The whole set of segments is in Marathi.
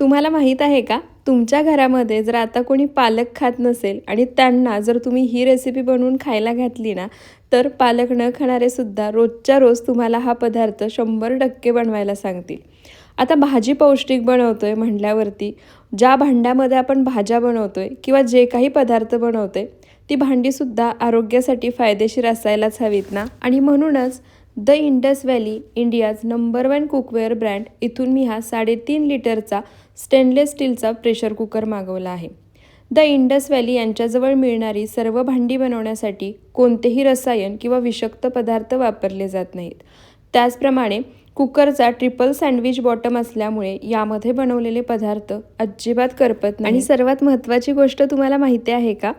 तुम्हाला माहीत आहे का, तुमच्या घरामध्ये जर आता कोणी पालक खात नसेल आणि त्यांना जर तुम्ही ही रेसिपी बनवून खायला घातली ना, तर पालक न खाणारे सुद्धा रोजच्या रोज तुम्हाला हा पदार्थ 100% बनवायला सांगतील. आता भाजी पौष्टिक बनवतोय म्हटल्यावरती ज्या भांड्यामध्ये आपण भाज्या बनवतोय किंवा जे काही पदार्थ बनवतोय, ती भांडीसुद्धा आरोग्यासाठी फायदेशीर असायलाच हवीत ना. आणि म्हणूनच the Indus valley India's number 1 cookware brand इथून मी हा 3.5 लिटरचा स्टेनलेस स्टीलचा प्रेशर कुकर मागवला आहे. द इंडस व्हॅली यांच्याजवळ मिळणारी सर्व भांडी बनवण्यासाठी कोणतेही रसायन किंवा विषाक्त पदार्थ वापरले जात नाहीत. त्याचप्रमाणे कुकरचा ट्रिपल सँडविच बॉटम असल्यामुळे यामध्ये बनवलेले पदार्थ अजिबात करपत नाही. आणि सर्वात महत्त्वाची गोष्ट तुम्हाला माहिती आहे का,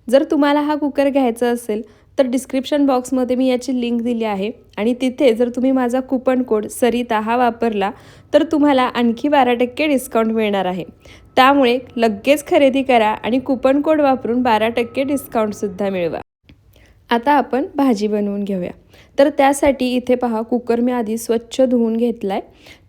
जर तुम्हाला हा कुकर घ्यायचा असेल तर डिस्क्रिप्शन बॉक्समध्ये मी याची लिंक दिली आहे आणि तिथे जर तुम्ही माझा कूपन कोड सरिता हा वापरला तर तुम्हाला आणखी 12% डिस्काउंट मिळणार आहे. त्यामुळे लगेच खरेदी करा आणि कूपन कोड वापरून 12% डिस्काउंटसुद्धा मिळवा. आता आपण भाजी बनवून घेऊया. तर त्यासाठी इथे पहा, कुकर मी आधी स्वच्छ धुवून घेतला आहे.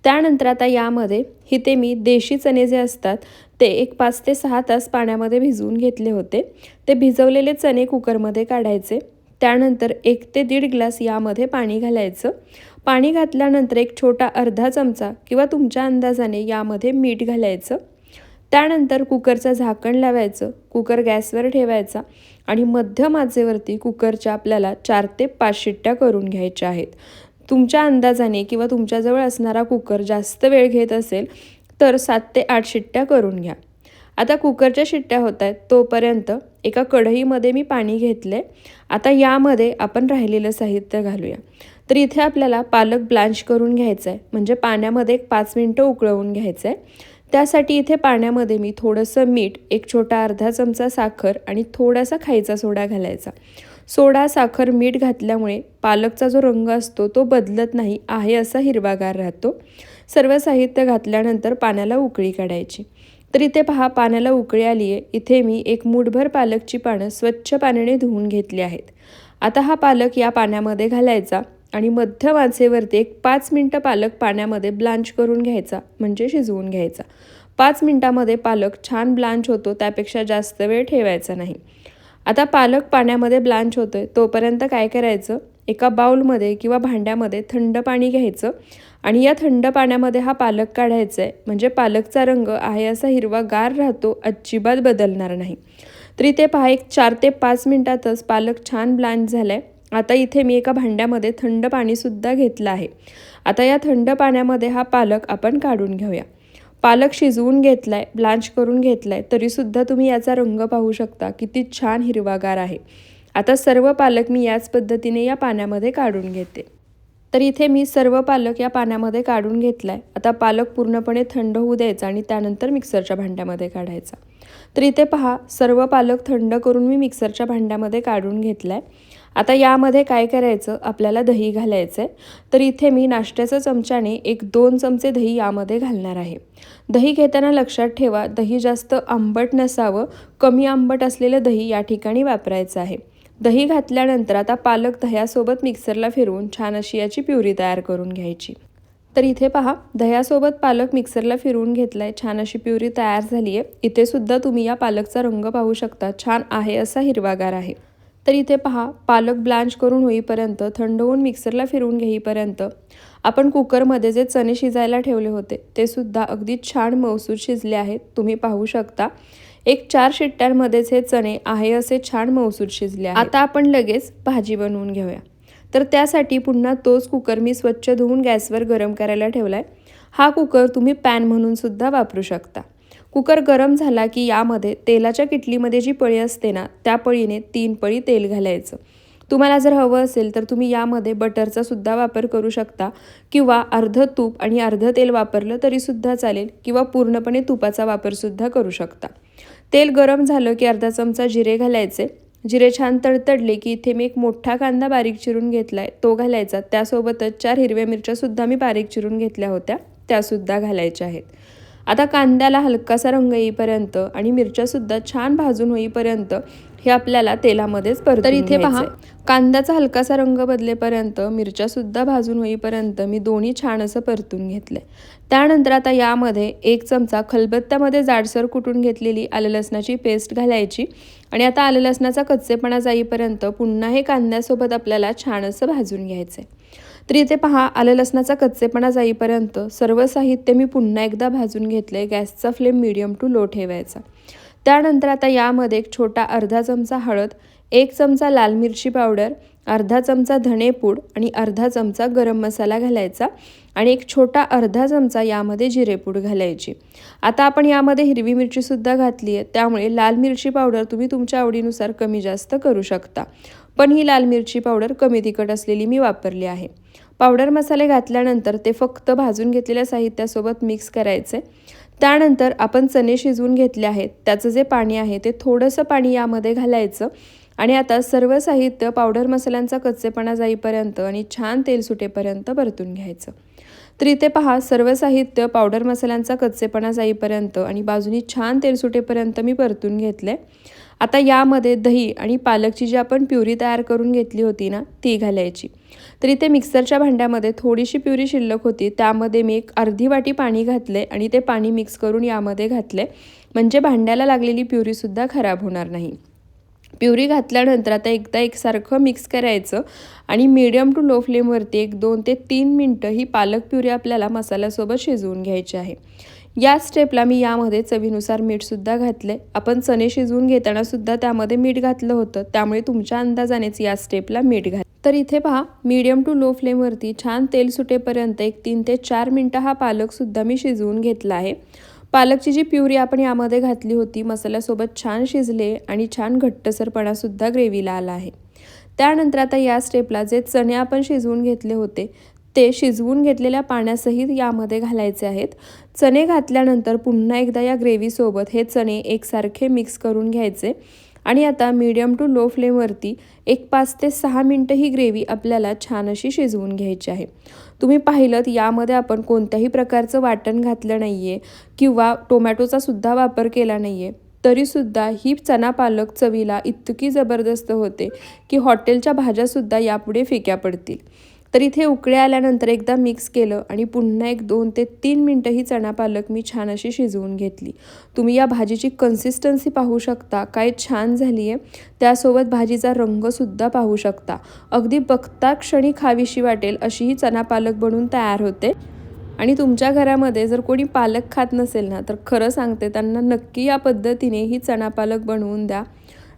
त्यानंतर आता यामध्ये इथे मी देशी चणे जे असतात ते एक 5 ते 6 तास पाण्यामध्ये भिजवून घेतले होते. ते भिजवलेले चणे कुकरमध्ये काढायचे. त्यानंतर 1 ते 1.5 ग्लास यामध्ये पाणी घालायचं. पाणी घातल्यानंतर एक छोटा अर्धा चमचा किंवा तुमच्या अंदाजाने यामध्ये मीठ घालायचं. त्यानंतर कुकरचं झाकण लावायचं. कुकर गॅसवर ठेवायचा आणि मध्यम आचेवरती कुकरच्या आपल्याला 4 ते 5 शिट्ट्या करून घ्यायच्या आहेत. तुमच्या अंदाजाने किंवा तुमच्याजवळ असणारा कुकर जास्त वेळ घेत असेल तर 7 ते 8 शिट्ट्या करून घ्या. आता कुकरच्या शिट्ट्या होत आहेत तोपर्यंत एका कढईमध्ये मी पाणी घेतले. आता यामध्ये आपण राहिलेलं साहित्य घालूया. तर इथे आपल्याला पालक ब्लांच करून घ्यायचं आहे, म्हणजे पाण्यामध्ये एक 5 मिनटं उकळवून घ्यायचं आहे. त्यासाठी इथे पाण्यामध्ये मी थोडंसं मीठ, एक छोटा अर्धा चमचा साखर आणि थोडासा खायचा सोडा घालायचा. सोडा, साखर, मीठ घातल्यामुळे पालकचा जो रंग असतो तो बदलत नाही, आहे असा हिरवागार राहतो. सर्व साहित्य घातल्यानंतर पाण्याला उकळी काढायची. तर इथे पहा, पाण्याला उकळी आली आहे. इथे मी एक मूठभर पालकची पानं स्वच्छ पाण्याने धुवून घेतली आहेत. आता हा पालक या पाण्यामध्ये घालायचा आणि मध्यम आचेवरती एक 5 मिनटं पालक पाण्यामध्ये ब्लांच करून घ्यायचा, म्हणजे शिजवून घ्यायचा. 5 मिनटामध्ये पालक छान ब्लांच होतो, त्यापेक्षा जास्त वेळ ठेवायचा नाही. आता पालक पाण्यामध्ये ब्लांच होतोय तोपर्यंत काय करायचं, एका बाउलमध्ये किंवा भांड्यामध्ये थंड पाणी घ्यायचं आणि या थंड पाण्यामध्ये हा पालक काढायचा आहे, म्हणजे पालकचा रंग आहे असा हिरवागार राहतो, अजिबात बदलणार नाही. तर इथे पहा, एक 4 ते 5 मिनटातच पालक छान ब्लांच झाला आहे. आता इथे मी एका भांड्यामध्ये थंड पाणीसुद्धा घेतलं आहे. आता या थंड पाण्यामध्ये हा पालक आपण काढून घेऊया. पालक शिजवून घेतला आहे, ब्लांच करून घेतला आहे, तरीसुद्धा तुम्ही याचा रंग पाहू शकता किती छान हिरवागार आहे. आता सर्व पालक मी याच पद्धतीने या पाण्यामध्ये काढून घेते. तर इथे मी सर्व पालक या पाण्यामध्ये काढून घेतला आहे. आता पालक पूर्णपणे थंड होऊ द्यायचा आणि त्यानंतर मिक्सरच्या भांड्यामध्ये काढायचा. तर इथे पहा, सर्व पालक थंड करून मी मिक्सरच्या भांड्यामध्ये काढून घेतला आहे. आता यामध्ये काय करायचं, आपल्याला दही घालायचं आहे. तर इथे मी नाश्त्याच्या चमच्याने 1-2 चमचे दही यामध्ये घालणार आहे. दही घेताना लक्षात ठेवा, दही जास्त आंबट नसावं, कमी आंबट असलेलं दही या ठिकाणी वापरायचं आहे. दही घातल्यानंतर आता पालक दह्यासोबत मिक्सरला फिरवून छान अशी याची प्युरी तयार करून घ्यायची. तर इथे पहा, दह्यासोबत पालक मिक्सरला फिरवून घेतला आहे, छान अशी प्युरी तयार झाली आहे. इथे सुद्धा तुम्ही या पालकचा रंग पाहू शकता, छान आहे असा हिरवागार आहे. तर इथे पहा, पालक ब्लांच करून होईपर्यंत, थंड होऊन मिक्सरला फिरवून घेईपर्यंत आपण कुकरमध्ये जे चणे शिजायला ठेवले होते ते सुद्धा अगदी छान मऊसूत शिजले आहेत. तुम्ही पाहू शकता, एक 4 शिट्ट्यांमध्येच हे चणे आहे असे छान मऊसूत शिजले आहेत. आता आपण लगेच भाजी बनवून घेऊया. तर त्यासाठी पुन्हा तोच कुकर मी स्वच्छ धुवून गॅसवर गरम करायला ठेवला आहे. हा कुकर तुम्ही पॅन म्हणून सुद्धा वापरू शकता. कुकर गरम झाला की यामध्ये तेलाच्या किटलीमध्ये जी पळी असते ना, त्या पळीने 3 पळी तेल घालायचं. तुम्हाला जर हवं असेल तर तुम्ही यामध्ये बटरचा सुद्धा वापर करू शकता किंवा अर्ध तूप आणि अर्ध तेल वापरलं तरीसुद्धा चालेल, किंवा पूर्णपणे तुपाचा वापरसुद्धा करू शकता. तेल गरम झालं की अर्धा चमचा जिरे घालायचे. जिरे छान तडतडले की इथे मी एक मोठा कांदा बारीक चिरून घेतला आहे, तो घालायचा. त्यासोबतच 4 हिरव्या मिरच्यासुद्धा मी बारीक चिरून घेतल्या होत्या, त्यासुद्धा घालायच्या आहेत. आता कांद्याला हलकासा रंग येईपर्यंत आणि मिरच्यासुद्धा छान भाजून होईपर्यंत हे आपल्याला तेलामध्येच परतून तर इथे पहा कांद्याचा हलकासा रंग बदलेपर्यंत, मिरच्यासुद्धा भाजून होईपर्यंत मी दोन्ही छान असं परतून घेतले। त्यानंतर आता यामध्ये 1 चमचा खलबत्त्यामध्ये जाडसर कुटून घेतलेली आलं लसणाची पेस्ट घालायची आणि आता आलं लसणाचा कच्चेपणा जाईपर्यंत पुन्हा हे कांद्यासोबत आपल्याला छान असं भाजून घ्यायचं आहे। तर इथे पहा आलं लसणाचा कच्चेपणा जाईपर्यंत सर्व साहित्य मी पुन्हा एकदा भाजून घेतले। गॅसचा फ्लेम मीडियम टू लो ठेवायचा। त्यानंतर आता यामध्ये एक छोटा अर्धा चमचा हळद, 1 चमचा लाल मिरची पावडर, अर्धा चमचा धणेपूड आणि अर्धा चमचा गरम मसाला घालायचा आणि एक छोटा अर्धा चमचा यामध्ये जिरेपूड घालायची। आता आपण यामध्ये हिरवी मिरचीसुद्धा घातली आहे, त्यामुळे लाल मिरची पावडर तुम्ही तुमच्या आवडीनुसार कमी जास्त करू शकता, पण ही लाल मिरची पावडर कमी तिखट असलेली मी वापरली आहे। पावडर मसाले घातल्यानंतर ते फक्त भाजून घेतलेल्या साहित्यासोबत मिक्स करायचे। त्यानंतर आपण चणे शिजवून घेतले आहेत, त्याचं जे पाणी आहे ते थोडंसं पाणी यामध्ये घालायचं आणि आता सर्व साहित्य पावडर मसाल्यांचा कच्चेपणा जाईपर्यंत आणि छान तेल सुटेपर्यंत परतून घ्यायचं। तर इथे पहा सर्व साहित्य पावडर मसाल्यांचा कच्चेपणा जाईपर्यंत आणि बाजूनी छान तेल सुटेपर्यंत मी परतून घेतले। आता यामध्ये दही आणि पालकची जी आपण प्युरी तयार करून घेतली होती ना, ती घालायची। तर इथे मिक्सरच्या भांड्यामध्ये थोडीशी प्युरी शिल्लक होती, त्यामध्ये मी एक अर्धी वाटी पाणी घातले आणि ते पाणी मिक्स करून यामध्ये घातले, म्हणजे भांड्याला लागलेली प्युरीसुद्धा खराब होणार नाही। प्युरी घातल्यानंतर आता एकदा एकसारखं मिक्स करायचं आणि मीडियम टू लो फ्लेमवरती 1-2 ते 3 मिनटं ही पालक प्युरी आपल्याला मसाल्यासोबत शिजवून घ्यायची आहे। या स्टेपला मी यामध्ये चवीनुसार मीठसुद्धा घातले। आपण चणे शिजवून घेताना सुद्धा त्यामध्ये मीठ घातलं होतं, त्यामुळे तुमच्या अंदाजानेच या स्टेपला मीठ घाल। तर इथे पहा मीडियम टू लो फ्लेमवरती छान तेल सुटेपर्यंत 3 ते 4 मिनटं हा पालकसुद्धा मी शिजवून घेतला आहे। पालकची जी प्युरी आपण यामध्ये घातली होती मसाल्यासोबत छान शिजले आणि छान घट्टसरपणासुद्धा ग्रेव्हीला आला आहे। त्यानंतर आता या स्टेपला जे चणे आपण शिजवून घेतले होते ते शिजवून घेतलेल्या पाण्यासहित यामध्ये घालायचे आहेत। चणे घातल्यानंतर पुन्हा एकदा या ग्रेव्हीसोबत हे चणे एकसारखे मिक्स करून घ्यायचे आणि आता मीडियम टू लो फ्लेमवरती 5 ते 6 मिनटं ही ग्रेव्ही आपल्याला छान अशी शिजवून घ्यायची आहे। तुम्ही पाहिलं यामध्ये आपण कोणत्याही प्रकारचं वाटण घातलं नाही आहे किंवा टोमॅटोचा सुद्धा वापर केला नाही आहे, तरीसुद्धा ही चणा पालक चवीला इतकी जबरदस्त होते की हॉटेलच्या भाज्यासुद्धा यापुढे फिक्या पडतील। तर इथे उकळे आल्यानंतर एकदा मिक्स केलं आणि पुन्हा 2 ते 3 मिनटं ही चणा पालक मी छान अशी शिजवून घेतली। तुम्ही या भाजीची कन्सिस्टन्सी पाहू शकता, काय छान झाली आहे। त्यासोबत भाजीचा रंगसुद्धा पाहू शकता, अगदी बघता क्षणी खावीशी वाटेल अशी ही चणा पालक बनून तयार होते। आणि तुमच्या घरामध्ये जर कोणी पालक खात नसेल ना, तर खरं सांगते त्यांना नक्की या पद्धतीने ही चणा पालक बनवून द्या।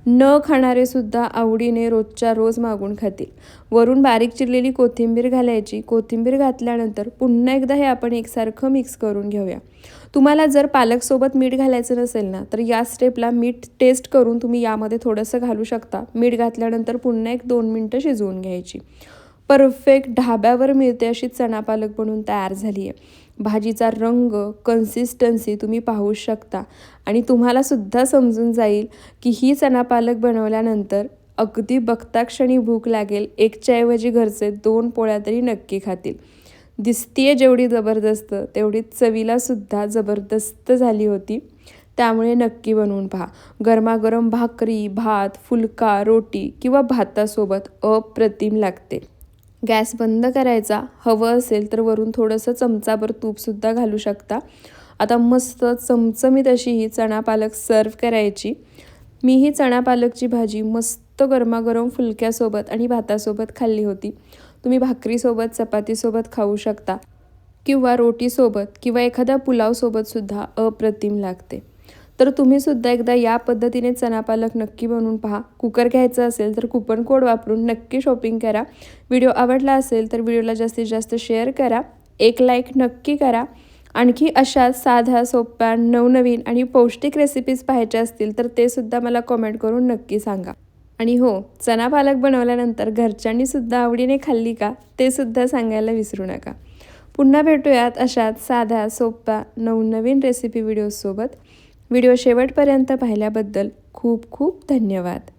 न खाणारे सुद्धा आवडीने रोजच्या रोज मागून खातील। वरून बारीक चिरलेली कोथिंबीर घालायची। कोथिंबीर घातल्यानंतर पुन्हा एकदा हे आपण एकसारखं मिक्स करून घेऊया। तुम्हाला जर पालकसोबत मीठ घालायचं नसेल ना, तर या स्टेपला मीठ टेस्ट करून तुम्ही यामध्ये थोडंसं घालू शकता। मीठ घातल्यानंतर पुन्हा 1-2 मिनटं शिजवून घ्यायची। परफेक्ट ढाब्यावर मिळते अशी चणा पालक बनवून तयार झाली आहे। भाजीचा रंग, कन्सिस्टन्सी तुम्ही पाहू शकता आणि तुम्हाला सुद्धा समजून जाईल की ही चणा पालक बनवल्यानंतर अगदी बघता क्षणी भूक लागेल। 1च्या ऐवजी घरचे 2 पोळ्या तरी नक्की खातील। दिसतीये जेवढी जबरदस्त तेवढी चवीला सुद्धा जबरदस्त झाली होती, त्यामुळे नक्की बनवून पहा। गरमागरम भाकरी, भात, फुलका, रोटी किंवा भातासोबत अप्रतिम लागते। गॅस बंद करायचा, हवं असेल तर वरून थोडंसं चमचाभर तूपसुद्धा घालू शकता। आता मस्त चमचमीत अशी ही चणा पालक सर्व करायची। मी ही चणा पालकची भाजी मस्त गरमागरम फुलक्यासोबत आणि भातासोबत खाल्ली होती। तुम्ही भाकरीसोबत, चपातीसोबत खाऊ शकता किंवा रोटीसोबत किंवा एखाद्या पुलावसोबतसुद्धा अप्रतिम लागते। तर तुम्ही सुद्धा एकदा या पद्धतीने चणा पालक नक्की बनवून पहा। कुकर घ्यायचा असेल तर कुपन कोड वापरून नक्की शॉपिंग करा। व्हिडिओ आवडला असेल तर व्हिडिओला जास्तीत जास्त शेअर करा, एक लाईक नक्की करा। आणखी अशा साध्या, सोप्या, नवनवीन आणि पौष्टिक रेसिपीज पाहायच्या असतील तर ते सुद्धा मला कमेंट करून नक्की सांगा। आणि हो, चणा पालक बनवल्यानंतर घरच्यांनी सुद्धा आवडीने खाल्ली का ते सुद्धा सांगायला विसरू नका। पुन्हा भेटूयात अशाच साध्या, सोप्या, नवनवीन रेसिपी व्हिडिओसोबत। व्हिडिओ शेवटपर्यंत पाहिल्याबद्दल खूप खूप धन्यवाद।